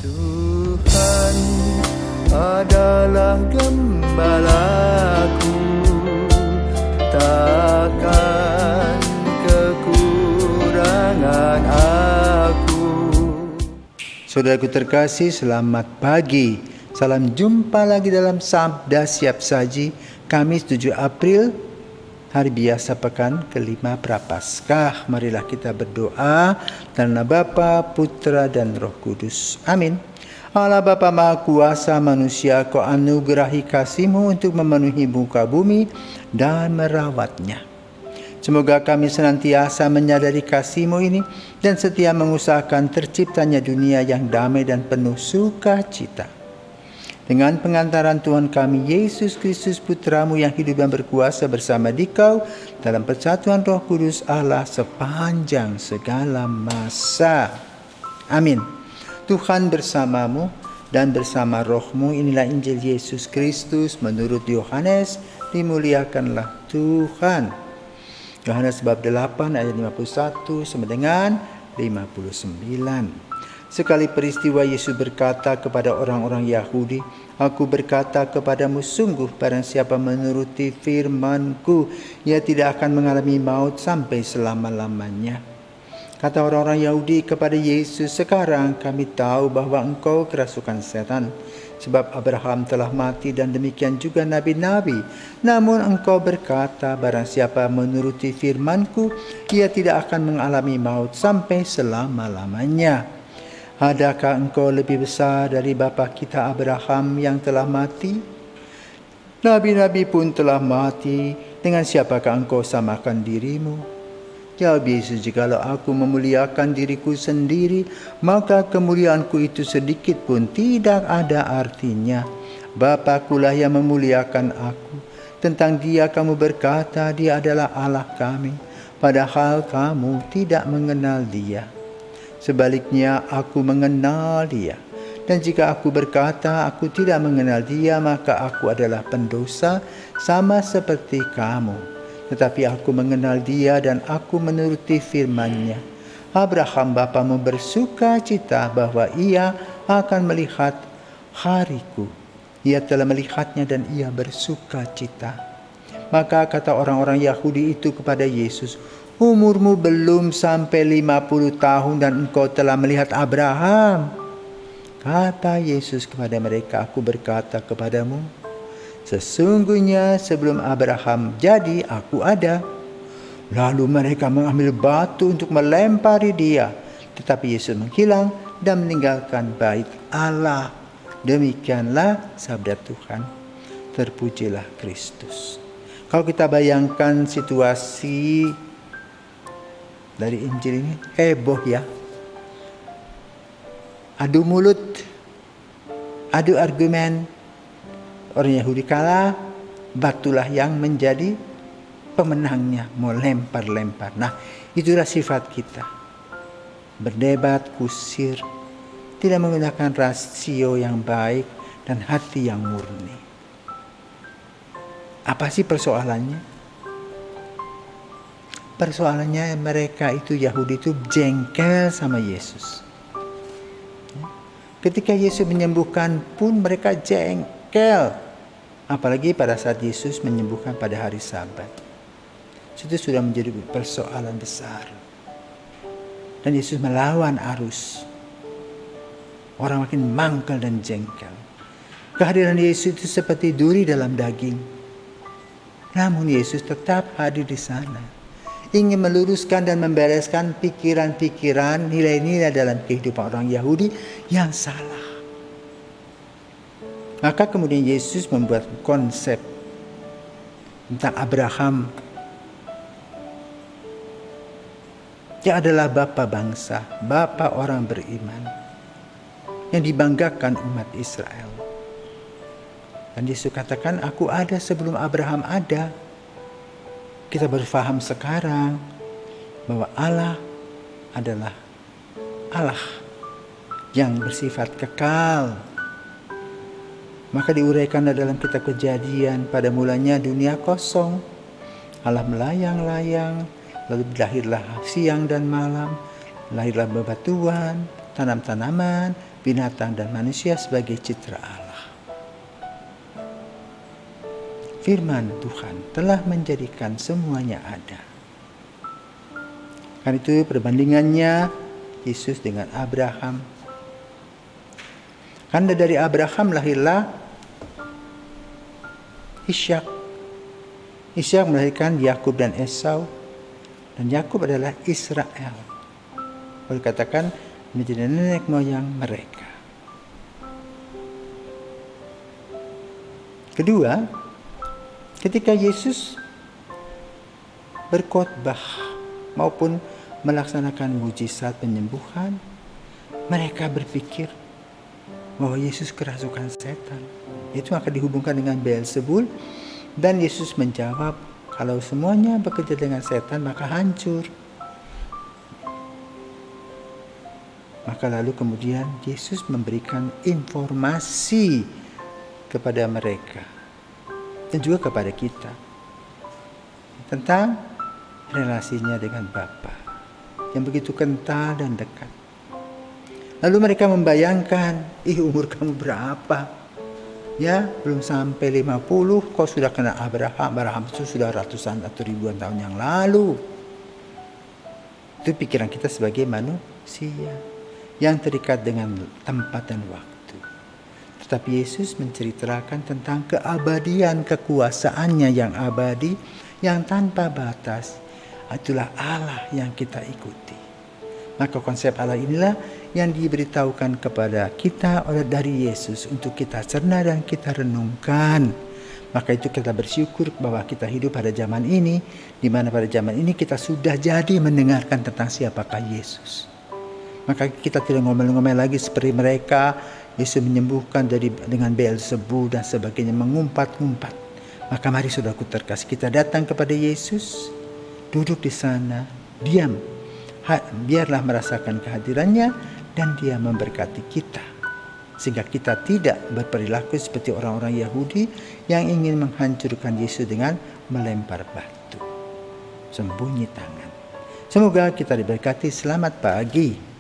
Tuhan adalah gembalaku, takkan kekurangan aku. Saudaraku terkasih, selamat pagi. Salam jumpa lagi dalam Sabda Siap Saji, Kamis 7 April, hari biasa pekan kelima Prapaskah. Marilah kita berdoa dalam nama Bapa, Putra dan Roh Kudus. Amin. Allah Bapa Maha Kuasa, manusia Kau anugerahi kasih-Mu untuk memenuhi muka bumi dan merawatnya. Semoga kami senantiasa menyadari kasih-Mu ini dan setia mengusahakan terciptanya dunia yang damai dan penuh sukacita. Dengan pengantaran Tuhan kami Yesus Kristus Putra-Mu yang hidup dan berkuasa bersama Dikau dalam persatuan Roh Kudus Allah sepanjang segala masa. Amin. Tuhan bersamamu dan bersama rohmu. Inilah Injil Yesus Kristus menurut Yohanes. Dimuliakanlah Tuhan. Yohanes bab 8 ayat 51 sampai dengan 59. Sekali peristiwa Yesus berkata kepada orang-orang Yahudi, "Aku berkata kepadamu, sungguh barang siapa menuruti firman-Ku, ia tidak akan mengalami maut sampai selama-lamanya." Kata orang-orang Yahudi kepada Yesus, "Sekarang kami tahu bahwa Engkau kerasukan setan, sebab Abraham telah mati dan demikian juga nabi-nabi. Namun Engkau berkata, barang siapa menuruti firman-Ku, ia tidak akan mengalami maut sampai selama-lamanya. Adakah Engkau lebih besar dari bapa kita Abraham yang telah mati? Nabi-nabi pun telah mati. Dengan siapakah Engkau samakan dirimu?" Jawab Yesus, "Jikalau aku memuliakan diriku sendiri, maka kemuliaanku itu sedikit pun tidak ada artinya. Bapakulah yang memuliakan aku. Tentang Dia kamu berkata, Dia adalah Allah kami, padahal kamu tidak mengenal Dia. Sebaliknya aku mengenal Dia. Dan jika aku berkata aku tidak mengenal Dia, maka aku adalah pendosa sama seperti kamu. Tetapi aku mengenal Dia dan aku menuruti firman-Nya. Abraham bapamu bersuka cita bahwa ia akan melihat hariku. Ia telah melihatnya dan ia bersuka cita." Maka kata orang-orang Yahudi itu kepada Yesus, "Umurmu belum sampai 50 tahun dan engkau telah melihat Abraham?" Kata Yesus kepada mereka, "Aku berkata kepadamu, sesungguhnya sebelum Abraham jadi, aku ada." Lalu mereka mengambil batu untuk melempari Dia. Tetapi Yesus menghilang dan meninggalkan bait Allah. Demikianlah sabda Tuhan. Terpujilah Kristus. Kalau kita bayangkan situasi dari Injil ini, heboh ya. Adu mulut, adu argumen. Orang Yahudi kalah, batulah yang menjadi pemenangnya, mau lempar-lempar. Nah, itulah sifat kita. Berdebat, kusir, tidak menggunakan rasio yang baik dan hati yang murni. Apa sih persoalannya? Persoalannya mereka itu, Yahudi itu jengkel sama Yesus. Ketika Yesus menyembuhkan pun mereka jengkel. Apalagi pada saat Yesus menyembuhkan pada hari Sabat. Itu sudah menjadi persoalan besar. Dan Yesus melawan arus. Orang makin mangkal dan jengkel. Kehadiran Yesus itu seperti duri dalam daging. Namun Yesus tetap hadir di sana. Ingin meluruskan dan membereskan pikiran-pikiran, nilai-nilai dalam kehidupan orang Yahudi yang salah. Maka kemudian Yesus membuat konsep tentang Abraham. Dia adalah bapa bangsa, bapa orang beriman yang dibanggakan umat Israel. Dan Yesus katakan, "Aku ada sebelum Abraham ada." Kita baru paham sekarang bahwa Allah adalah Allah yang bersifat kekal. Maka diuraikan dalam kitab Kejadian, pada mulanya dunia kosong, Allah melayang-layang, lalu lahirlah siang dan malam, lahirlah bebatuan, tanam-tanaman, binatang dan manusia sebagai citra Allah. Firman Tuhan telah menjadikan semuanya ada. Karena itu perbandingannya Yesus dengan Abraham. Karena dari Abraham lahirlah Ishak. Ishak melahirkan Yakub dan Esau. Dan Yakub adalah Israel. Boleh katakan menjadi nenek moyang mereka. Kedua, ketika Yesus berkhotbah maupun melaksanakan mujizat penyembuhan, mereka berpikir bahwa Yesus kerasukan setan. Itu akan dihubungkan dengan Beelzebul, dan Yesus menjawab, kalau semuanya bekerja dengan setan maka hancur. Maka lalu kemudian Yesus memberikan informasi kepada mereka dan juga kepada kita tentang relasinya dengan Bapa yang begitu kental dan dekat. Lalu mereka membayangkan, umur kamu berapa? Ya, belum sampai 50, kau sudah kenal Abraham. Abraham itu sudah ratusan atau ribuan tahun yang lalu. Itu pikiran kita sebagai manusia yang terikat dengan tempat dan waktu. Tetapi Yesus menceritakan tentang keabadian, kekuasaannya yang abadi, yang tanpa batas. Itulah Allah yang kita ikuti. Maka konsep Allah inilah yang diberitahukan kepada kita oleh dari Yesus untuk kita cerna dan kita renungkan. Maka itu kita bersyukur bahwa kita hidup pada zaman ini, di mana pada zaman ini kita sudah jadi mendengarkan tentang siapakah Yesus. Maka kita tidak ngomel-ngomel lagi seperti mereka. Yesus menyembuhkan dengan Beelzebul dan sebagainya, mengumpat-ngumpat. Maka mari saudaraku terkasih, kita datang kepada Yesus, duduk di sana, diam. Biarlah merasakan kehadirannya dan Dia memberkati kita. Sehingga kita tidak berperilaku seperti orang-orang Yahudi yang ingin menghancurkan Yesus dengan melempar batu. Sembunyi tangan. Semoga kita diberkati. Selamat pagi.